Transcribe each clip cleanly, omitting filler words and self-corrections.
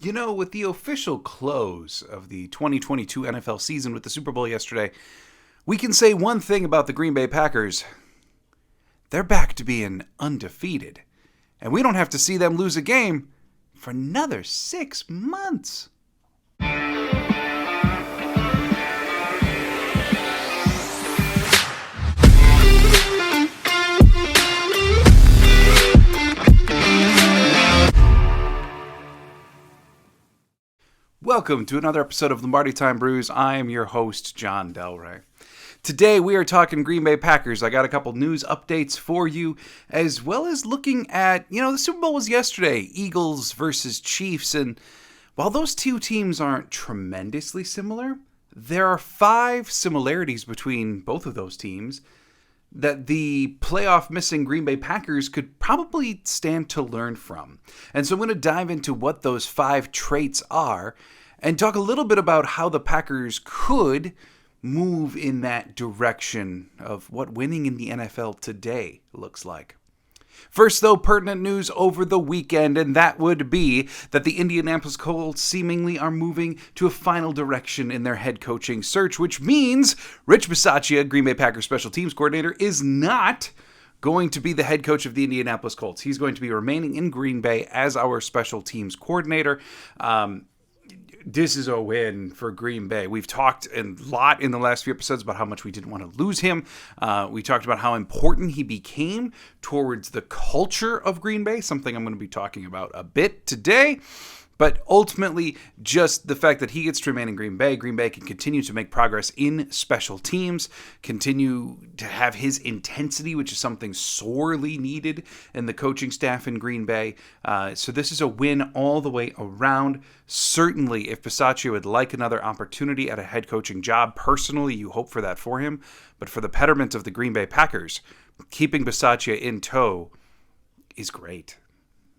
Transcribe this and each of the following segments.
You know, with the official close of the 2022 NFL season with the Super Bowl yesterday, we can say one thing about the Green Bay Packers. They're back to being undefeated. And we don't have to see them lose a game for another 6 months. Welcome to another episode of Lombardi Time Brews. I am your host, John Delray. Today we are talking Green Bay Packers. I got a couple news updates for you, as well as looking at, the Super Bowl was yesterday, Eagles versus Chiefs, and while those two teams aren't tremendously similar, there are 5 similarities between both of those teams that the playoff missing Green Bay Packers could probably stand to learn from. And so I'm going to dive into what those 5 traits are and talk a little bit about how the Packers could move in that direction of what winning in the NFL today looks like. First, though, pertinent news over the weekend, and that would be that the Indianapolis Colts seemingly are moving to a final direction in their head coaching search, which means Rich Bisaccia, Green Bay Packers special teams coordinator, is not going to be the head coach of the Indianapolis Colts. He's going to be remaining in Green Bay as our special teams coordinator. This is a win for Green Bay. We've talked a lot in the last few episodes about how much we didn't want to lose him. We talked about how important he became towards the culture of Green Bay, something I'm going to be talking about a bit today. But ultimately, just the fact that he gets to remain in Green Bay can continue to make progress in special teams, continue to have his intensity, which is something sorely needed in the coaching staff in Green Bay. So this is a win all the way around. Certainly, if Bisaccia would like another opportunity at a head coaching job, personally, you hope for that for him. But for the betterment of the Green Bay Packers, keeping Bisaccia in tow is great.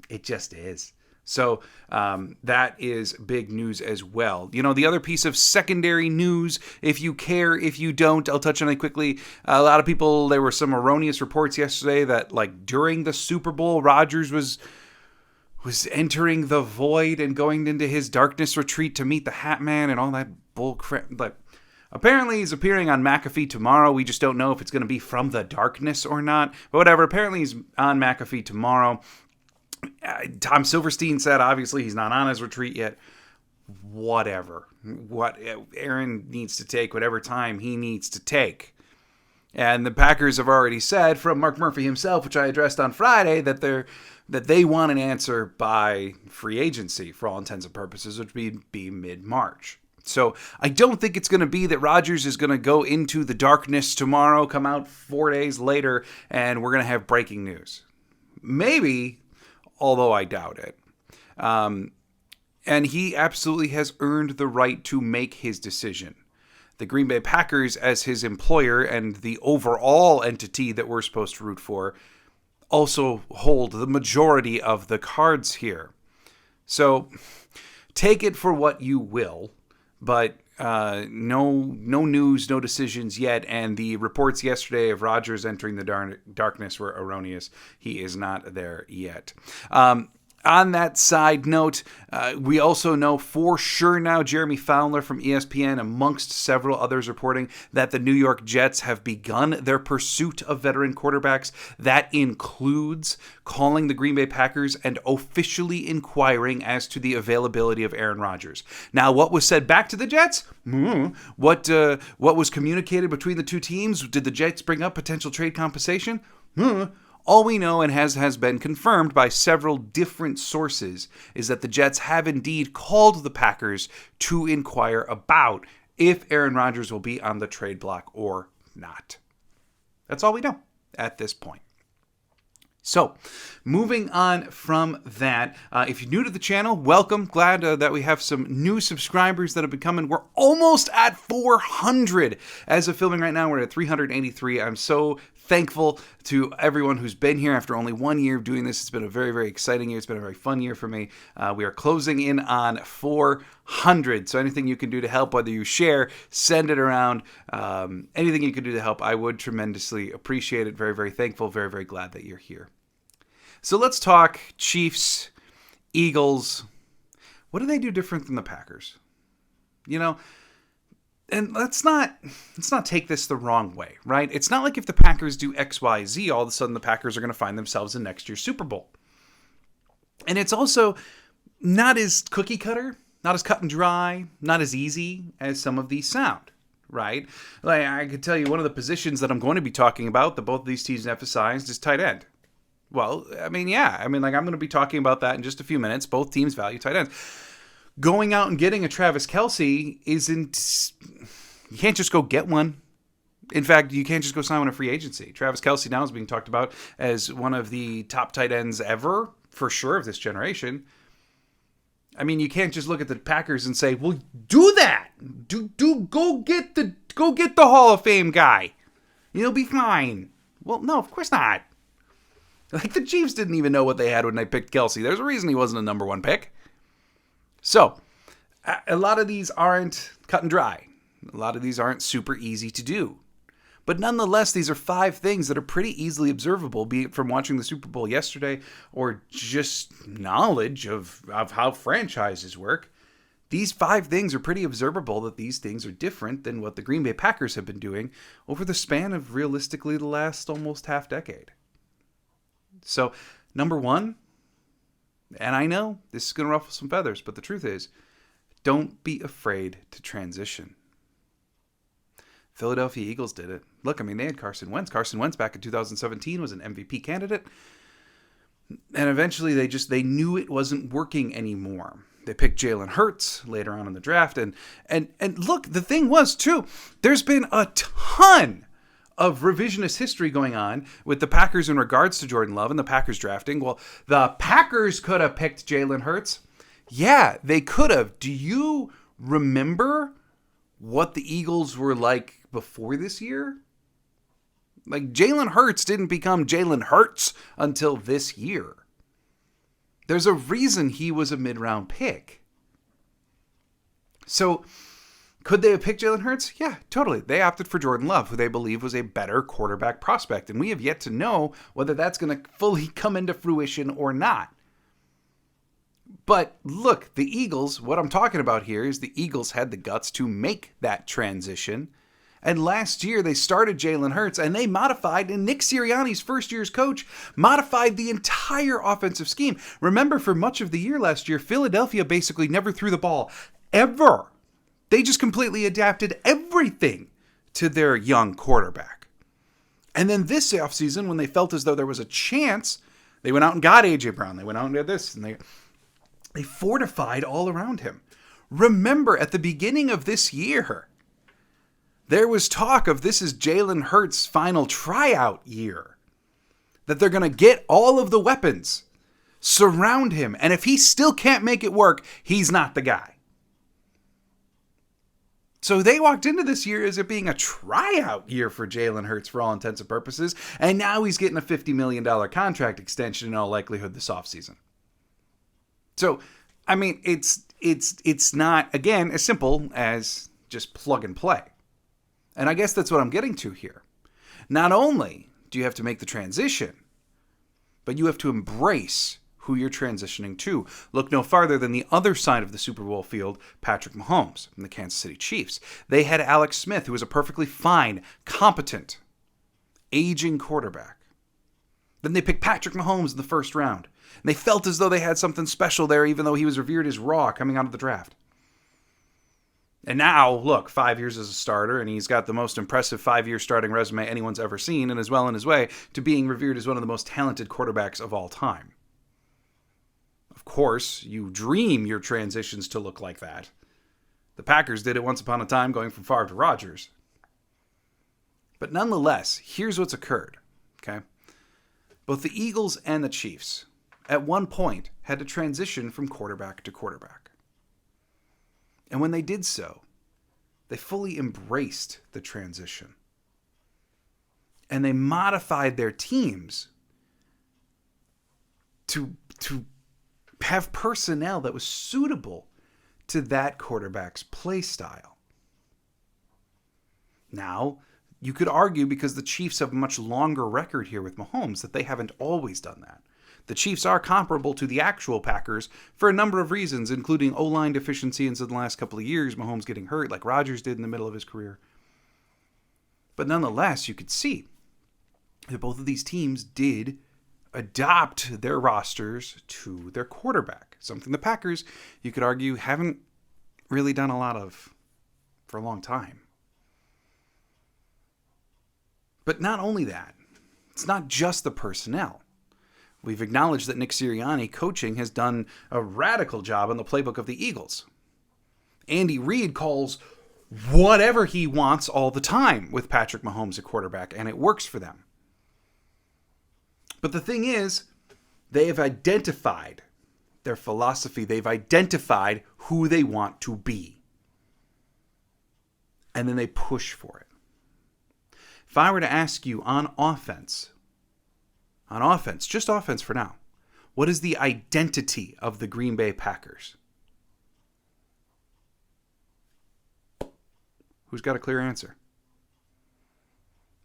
It just is. So that is big news as well. The other piece of secondary news, if you care, if you don't, I'll touch on it quickly. A lot of people, there were some erroneous reports yesterday that during the Super Bowl, Rodgers was entering the void and going into his darkness retreat to meet the Hat Man and all that bull crap. Apparently he's appearing on McAfee tomorrow. We just don't know if it's going to be from the darkness or not. But whatever, apparently he's on McAfee tomorrow. Tom Silverstein said, obviously, he's not on his retreat yet. Whatever. What Aaron needs to take, whatever time he needs to take. And the Packers have already said, from Mark Murphy himself, which I addressed on Friday, that they want an answer by free agency, for all intents and purposes, which would be mid-March. So I don't think it's going to be that Rodgers is going to go into the darkness tomorrow, come out 4 days later, and we're going to have breaking news. Maybe, although I doubt it. And he absolutely has earned the right to make his decision. The Green Bay Packers, as his employer and the overall entity that we're supposed to root for, also hold the majority of the cards here. So take it for what you will, but no news, no decisions yet, and the reports yesterday of Rodgers entering the darkness were erroneous. He is not there yet. On that side note, we also know for sure now, Jeremy Fowler from ESPN, amongst several others, reporting that the New York Jets have begun their pursuit of veteran quarterbacks. That includes calling the Green Bay Packers and officially inquiring as to the availability of Aaron Rodgers. Now, what was said back to the Jets? What was communicated between the two teams? Did the Jets bring up potential trade compensation? All we know, and has been confirmed by several different sources, is that the Jets have indeed called the Packers to inquire about if Aaron Rodgers will be on the trade block or not. That's all we know at this point. So, moving on from that, if you're new to the channel, welcome. Glad that we have some new subscribers that have been coming. We're almost at 400 as of filming right now. We're at 383. I'm so thankful to everyone who's been here after only 1 year of doing this. It's been a very, very exciting year. It's been a very fun year for me. We are closing in on 400. So anything you can do to help, whether you share, send it around, anything you can do to help, I would tremendously appreciate it. Very, very thankful. Very, very glad that you're here. So let's talk Chiefs, Eagles. what do they do different than the Packers? You know, and let's not take this the wrong way, right? It's not like if the Packers do X, Y, Z, all of a sudden the Packers are going to find themselves in next year's Super Bowl. And it's also not as cookie cutter, not as cut and dry, not as easy as some of these sound, right? Like I could tell you one of the positions that I'm going to be talking about that both of these teams emphasized is tight end. Well, I mean, yeah. I mean, like I'm going to be talking about that in just a few minutes. Both teams value tight ends. Going out and getting a Travis Kelce isn't... You can't just go get one. In fact, you can't just go sign on a free agency. Travis Kelce now is being talked about as one of the top tight ends ever, for sure, of this generation. I mean, you can't just look at the Packers and say, well, do that. Go get the Hall of Fame guy. You'll be fine. Well, no, of course not. Like, the Chiefs didn't even know what they had when they picked Kelce. There's a reason he wasn't a number one pick. So, a lot of these aren't cut and dry. A lot of these aren't super easy to do. But nonetheless, these are 5 things that are pretty easily observable, be it from watching the Super Bowl yesterday or just knowledge of how franchises work. These 5 things are pretty observable that these things are different than what the Green Bay Packers have been doing over the span of realistically the last almost half decade. So, number 1, and I know this is going to ruffle some feathers, but the truth is, don't be afraid to transition. Philadelphia Eagles did it. Look, I mean, they had Carson Wentz. Carson Wentz back in 2017 was an MVP candidate. And eventually they knew it wasn't working anymore. They picked Jalen Hurts later on in the draft. And look, the thing was, too, there's been a ton of revisionist history going on with the Packers in regards to Jordan Love and the Packers drafting. Well, the Packers could have picked Jalen Hurts. Yeah, they could have. Do you remember what the Eagles were like before this year? Like, Jalen Hurts didn't become Jalen Hurts until this year. There's a reason he was a mid-round pick. So, could they have picked Jalen Hurts? Yeah, totally. They opted for Jordan Love, who they believe was a better quarterback prospect. And we have yet to know whether that's going to fully come into fruition or not. But look, the Eagles, what I'm talking about here is the Eagles had the guts to make that transition. And last year they started Jalen Hurts and they modified, and Nick Sirianni's first year's coach modified the entire offensive scheme. Remember, for much of the year last year, Philadelphia basically never threw the ball ever. They just completely adapted everything to their young quarterback. And then this offseason, when they felt as though there was a chance, they went out and got A.J. Brown. They went out and did this, and they fortified all around him. Remember, at the beginning of this year, there was talk of this is Jalen Hurts' final tryout year. That they're going to get all of the weapons, surround him, and if he still can't make it work, he's not the guy. So they walked into this year as it being a tryout year for Jalen Hurts for all intents and purposes, and now he's getting a $50 million contract extension in all likelihood this offseason. So, I mean, it's not, again, as simple as just plug and play. And I guess that's what I'm getting to here. Not only do you have to make the transition, but you have to embrace who you're transitioning to. Look no farther than the other side of the Super Bowl field, Patrick Mahomes and the Kansas City Chiefs. They had Alex Smith, who was a perfectly fine, competent, aging quarterback. Then they picked Patrick Mahomes in the first round. And they felt as though they had something special there, even though he was revered as raw coming out of the draft. And now, look, 5 years as a starter, and he's got the most impressive 5-year starting resume anyone's ever seen, and is well on his way to being revered as one of the most talented quarterbacks of all time. Of course, you dream your transitions to look like that. The Packers did it once upon a time, going from Favre to Rodgers. But nonetheless, here's what's occurred, okay? Both the Eagles and the Chiefs, at one point, had to transition from quarterback to quarterback. And when they did so, they fully embraced the transition. And they modified their teams to have personnel that was suitable to that quarterback's play style. Now, you could argue, because the Chiefs have a much longer record here with Mahomes, that they haven't always done that. The Chiefs are comparable to the actual Packers for a number of reasons, including O-line deficiencies in the last couple of years, Mahomes getting hurt like Rodgers did in the middle of his career. But nonetheless, you could see that both of these teams did adopt their rosters to their quarterback, something the Packers, you could argue, haven't really done a lot of for a long time. But not only that, it's not just the personnel. We've acknowledged that Nick Sirianni coaching has done a radical job on the playbook of the Eagles. Andy Reid calls whatever he wants all the time with Patrick Mahomes at quarterback, and it works for them. But the thing is, they have identified their philosophy. They've identified who they want to be. And then they push for it. If I were to ask you on offense, just offense for now, what is the identity of the Green Bay Packers? Who's got a clear answer?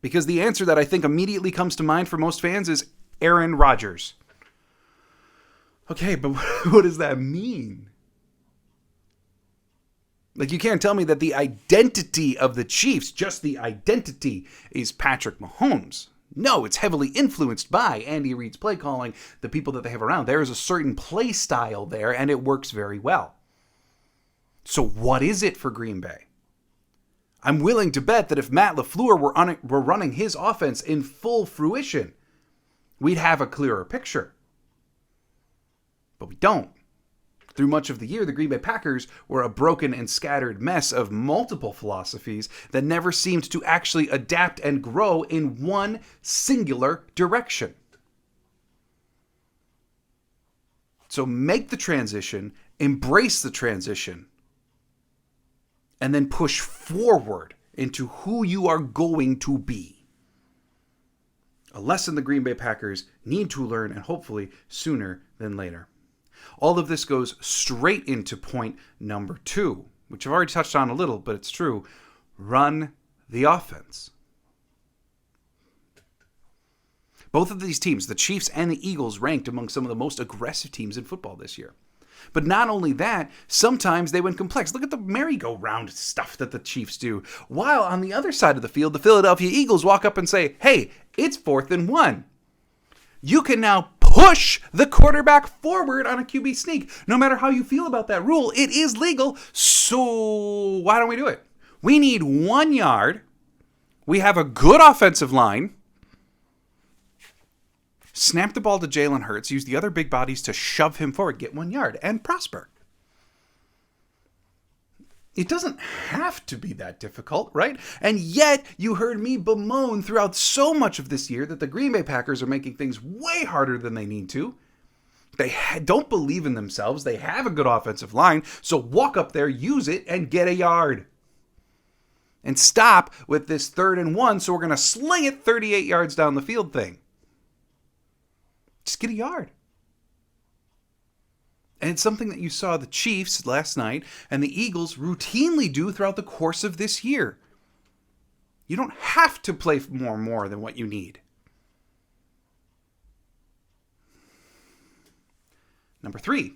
Because the answer that I think immediately comes to mind for most fans is Aaron Rodgers. Okay, but what does that mean? Like, you can't tell me that the identity of the Chiefs, just the identity, is Patrick Mahomes. No, it's heavily influenced by Andy Reid's play calling, the people that they have around. There is a certain play style there, and it works very well. So what is it for Green Bay? I'm willing to bet that if Matt LaFleur were running his offense in full fruition, we'd have a clearer picture. But we don't. Through much of the year, the Green Bay Packers were a broken and scattered mess of multiple philosophies that never seemed to actually adapt and grow in one singular direction. So make the transition, embrace the transition, and then push forward into who you are going to be. A lesson the Green Bay Packers need to learn, and hopefully sooner than later. All of this goes straight into point number 2, which I've already touched on a little, but it's true. Run the offense. Both of these teams, the Chiefs and the Eagles, ranked among some of the most aggressive teams in football this year. But not only that, sometimes they went complex. Look at the merry-go-round stuff that the Chiefs do. While on the other side of the field, the Philadelphia Eagles walk up and say, hey, it's 4th and 1. You can now push the quarterback forward on a QB sneak. No matter how you feel about that rule, it is legal. So why don't we do it? We need 1 yard. We have a good offensive line. Snap the ball to Jalen Hurts. Use the other big bodies to shove him forward. Get 1 yard and prosper. It doesn't have to be that difficult, right? And yet, you heard me bemoan throughout so much of this year that the Green Bay Packers are making things way harder than they need to. They don't believe in themselves. They have a good offensive line. So walk up there, use it, and get a yard. And stop with this 3rd and 1, so we're going to sling it 38 yards down the field thing. Just get a yard. And it's something that you saw the Chiefs last night and the Eagles routinely do throughout the course of this year. You don't have to play more than what you need. Number 3,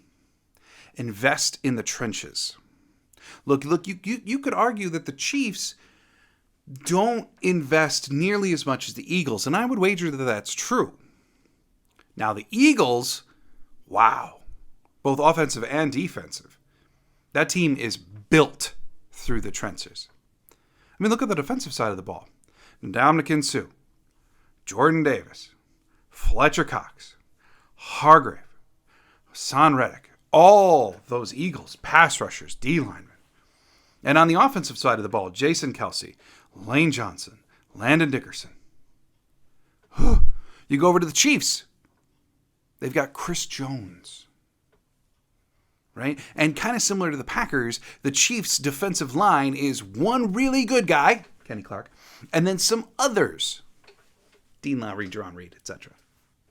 invest in the trenches. Look, you could argue that the Chiefs don't invest nearly as much as the Eagles, and I would wager that that's true. Now, the Eagles, wow. Both offensive and defensive. That team is built through the trenches. I mean, look at the defensive side of the ball. Ndamukong Suh, Jordan Davis, Fletcher Cox, Hargrave, Hassan Reddick, all those Eagles, pass rushers, D linemen. And on the offensive side of the ball, Jason Kelsey, Lane Johnson, Landon Dickerson. You go over to the Chiefs. They've got Chris Jones. Right? And kind of similar to the Packers, the Chiefs' defensive line is one really good guy, Kenny Clark, and then some others. Dean Lowry, John Reed, etc.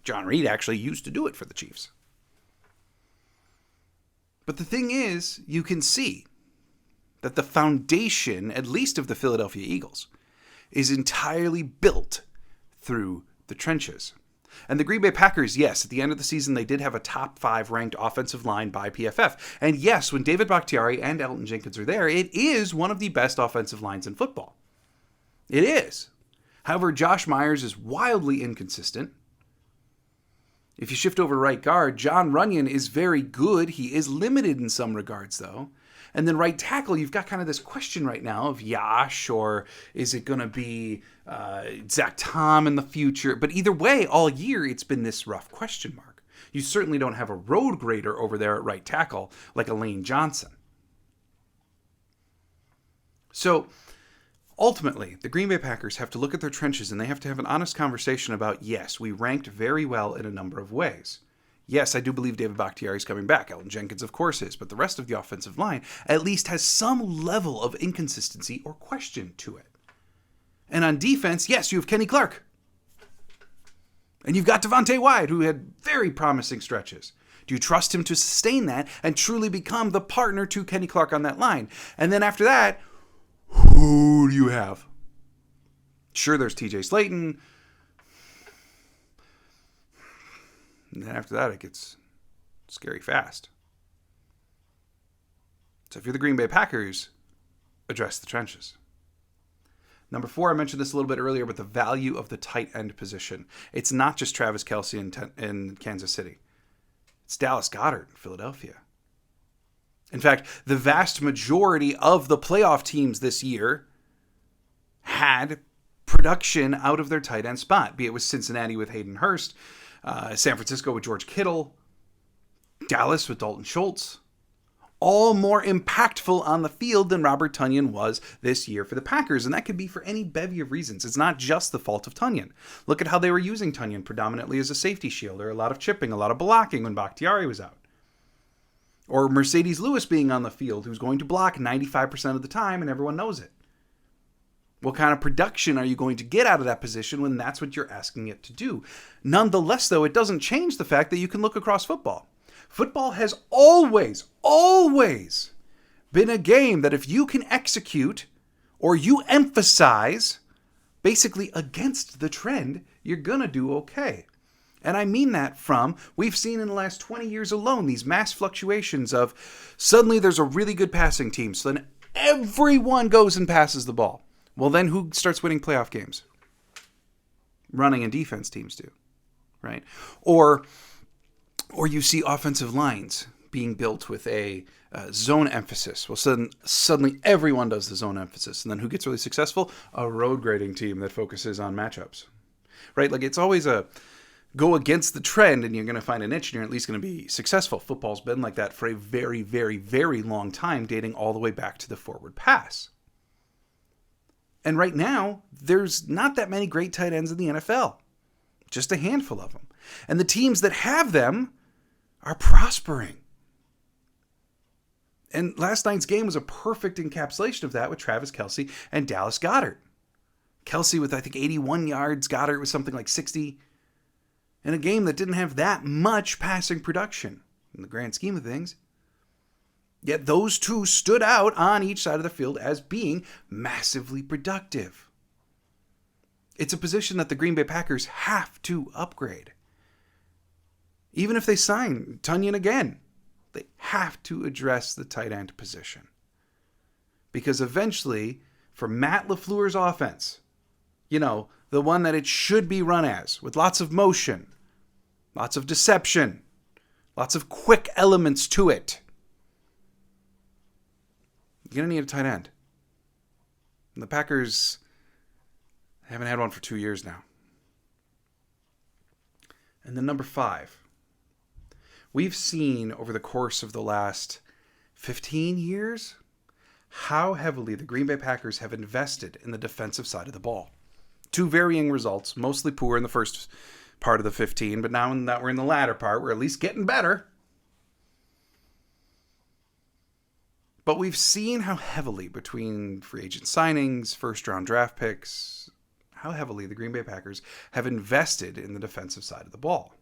John Reed actually used to do it for the Chiefs. But the thing is, you can see that the foundation, at least of the Philadelphia Eagles, is entirely built through the trenches. And the Green Bay Packers, yes, at the end of the season, they did have a top 5 ranked offensive line by PFF. And yes, when David Bakhtiari and Elgton Jenkins are there, it is one of the best offensive lines in football. It is. However, Josh Myers is wildly inconsistent. If you shift over to right guard, John Runyon is very good. He is limited in some regards, though. And then right tackle, you've got kind of this question right now of Yash, or is it going to be Zach Tom in the future? But either way, all year, it's been this rough question mark. You certainly don't have a road grader over there at right tackle like a Lane Johnson. So ultimately, the Green Bay Packers have to look at their trenches and they have to have an honest conversation about, yes, we ranked very well in a number of ways. Yes, I do believe David Bakhtiari is coming back. Elgton Jenkins, of course, is. But the rest of the offensive line at least has some level of inconsistency or question to it. And on defense, yes, you have Kenny Clark. And you've got Devontae Wyatt, who had very promising stretches. Do you trust him to sustain that and truly become the partner to Kenny Clark on that line? And then after that, who do you have? Sure, there's TJ Slayton. And then after that, it gets scary fast. So if you're the Green Bay Packers, address the trenches. Number 4, I mentioned this a little bit earlier, but the value of the tight end position. It's not just Travis Kelce in Kansas City. It's Dallas Goedert in Philadelphia. In fact, the vast majority of the playoff teams this year had production out of their tight end spot, be it with Cincinnati with Hayden Hurst, San Francisco with George Kittle, Dallas with Dalton Schultz, all more impactful on the field than Robert Tonyan was this year for the Packers. And that could be for any bevy of reasons. It's not just the fault of Tonyan. Look at how they were using Tonyan predominantly as a safety shield. There were a lot of chipping, a lot of blocking when Bakhtiari was out. Or Mercedes Lewis being on the field, who's going to block 95% of the time, and everyone knows it. What kind of production are you going to get out of that position when that's what you're asking it to do? Nonetheless, though, it doesn't change the fact that you can look across football. Football has always been a game that if you can execute or you emphasize basically against the trend, you're going to do okay. And I mean that from, we've seen in the last 20 years alone, these mass fluctuations of suddenly there's a really good passing team. So then everyone goes and passes the ball. Well, then who starts winning playoff games? Running and defense teams do, right? Or you see offensive lines being built with a zone emphasis. Well, suddenly everyone does the zone emphasis. And then who gets really successful? A road grading team that focuses on matchups, right? Like it's always a go against the trend and you're going to find a niche and you're at least going to be successful. Football's been like that for a very, very, very long time, dating all the way back to the forward pass. And right now, there's not that many great tight ends in the NFL. Just a handful of them. And the teams that have them are prospering. And last night's game was a perfect encapsulation of that with Travis Kelce and Dallas Goedert. Kelce with, I think, 81 yards. Goedert with something like 60. In a game that didn't have that much passing production in the grand scheme of things. Yet those two stood out on each side of the field as being massively productive. It's a position that the Green Bay Packers have to upgrade. Even if they sign Tonyan again, they have to address the tight end position. Because eventually, for Matt LaFleur's offense, the one that it should be run as, with lots of motion, lots of deception, lots of quick elements to it, you're going to need a tight end. And the Packers haven't had one for 2 years now. And then number 5. We've seen over the course of the last 15 years how heavily the Green Bay Packers have invested in the defensive side of the ball. 2 varying results, mostly poor in the first part of the 15, but now that we're in the latter part, we're at least getting better. But we've seen how heavily between free agent signings, first-round draft picks, how heavily the Green Bay Packers have invested in the defensive side of the ball.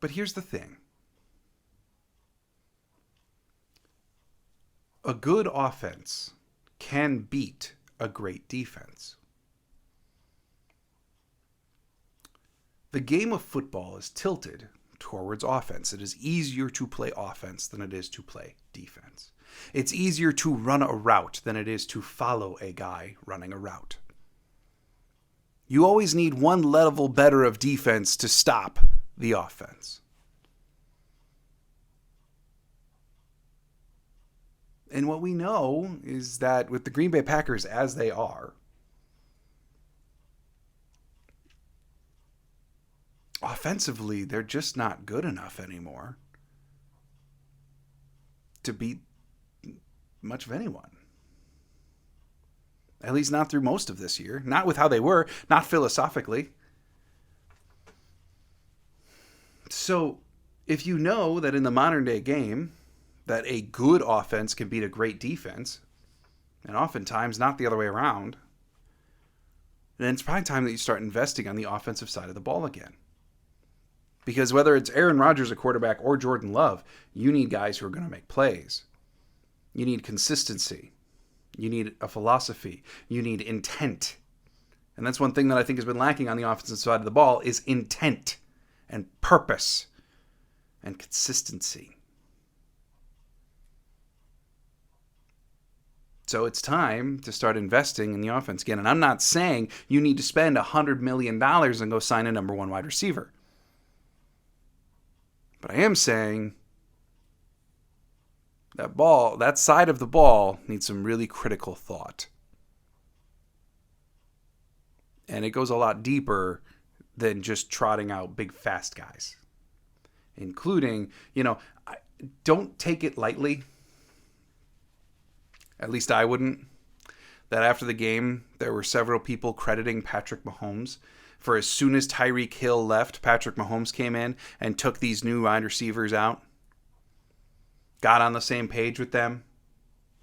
But here's the thing. A good offense can beat a great defense. The game of football is tilted towards offense. It is easier to play offense than it is to play defense. It's easier to run a route than it is to follow a guy running a route. You always need one level better of defense to stop the offense. And what we know is that with the Green Bay Packers as they are, offensively, they're just not good enough anymore to beat much of anyone. At least not through most of this year. Not with how they were, not philosophically. So, if you know that in the modern day game, that a good offense can beat a great defense, and oftentimes not the other way around, then it's probably time that you start investing on the offensive side of the ball again. Because whether it's Aaron Rodgers, a quarterback, or Jordan Love, you need guys who are going to make plays. You need consistency. You need a philosophy. You need intent. And that's one thing that I think has been lacking on the offensive side of the ball is intent and purpose and consistency. So it's time to start investing in the offense again. And I'm not saying you need to spend $100 million and go sign a number one wide receiver. But I am saying that side of the ball needs some really critical thought. And it goes a lot deeper than just trotting out big, fast guys. Including, don't take it lightly. At least I wouldn't. That after the game, there were several people crediting Patrick Mahomes for as soon as Tyreek Hill left, Patrick Mahomes came in and took these new wide receivers out. Got on the same page with them.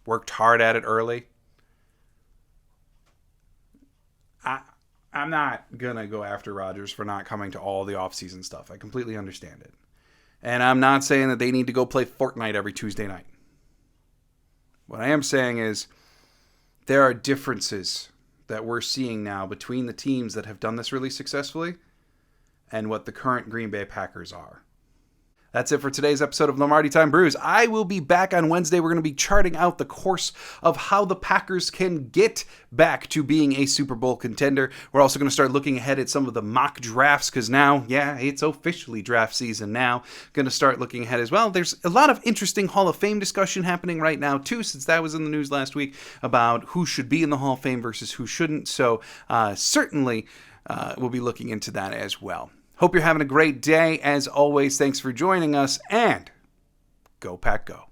Worked hard at it early. I'm not going to go after Rodgers for not coming to all the offseason stuff. I completely understand it. And I'm not saying that they need to go play Fortnite every Tuesday night. What I am saying is there are differences that we're seeing now between the teams that have done this really successfully and what the current Green Bay Packers are. That's it for today's episode of Lombardi Time Brews. I will be back on Wednesday. We're going to be charting out the course of how the Packers can get back to being a Super Bowl contender. We're also going to start looking ahead at some of the mock drafts because now, it's officially draft season now. Going to start looking ahead as well. There's a lot of interesting Hall of Fame discussion happening right now too, since that was in the news last week about who should be in the Hall of Fame versus who shouldn't. So certainly we'll be looking into that as well. Hope you're having a great day. As always, thanks for joining us, and go Pack Go.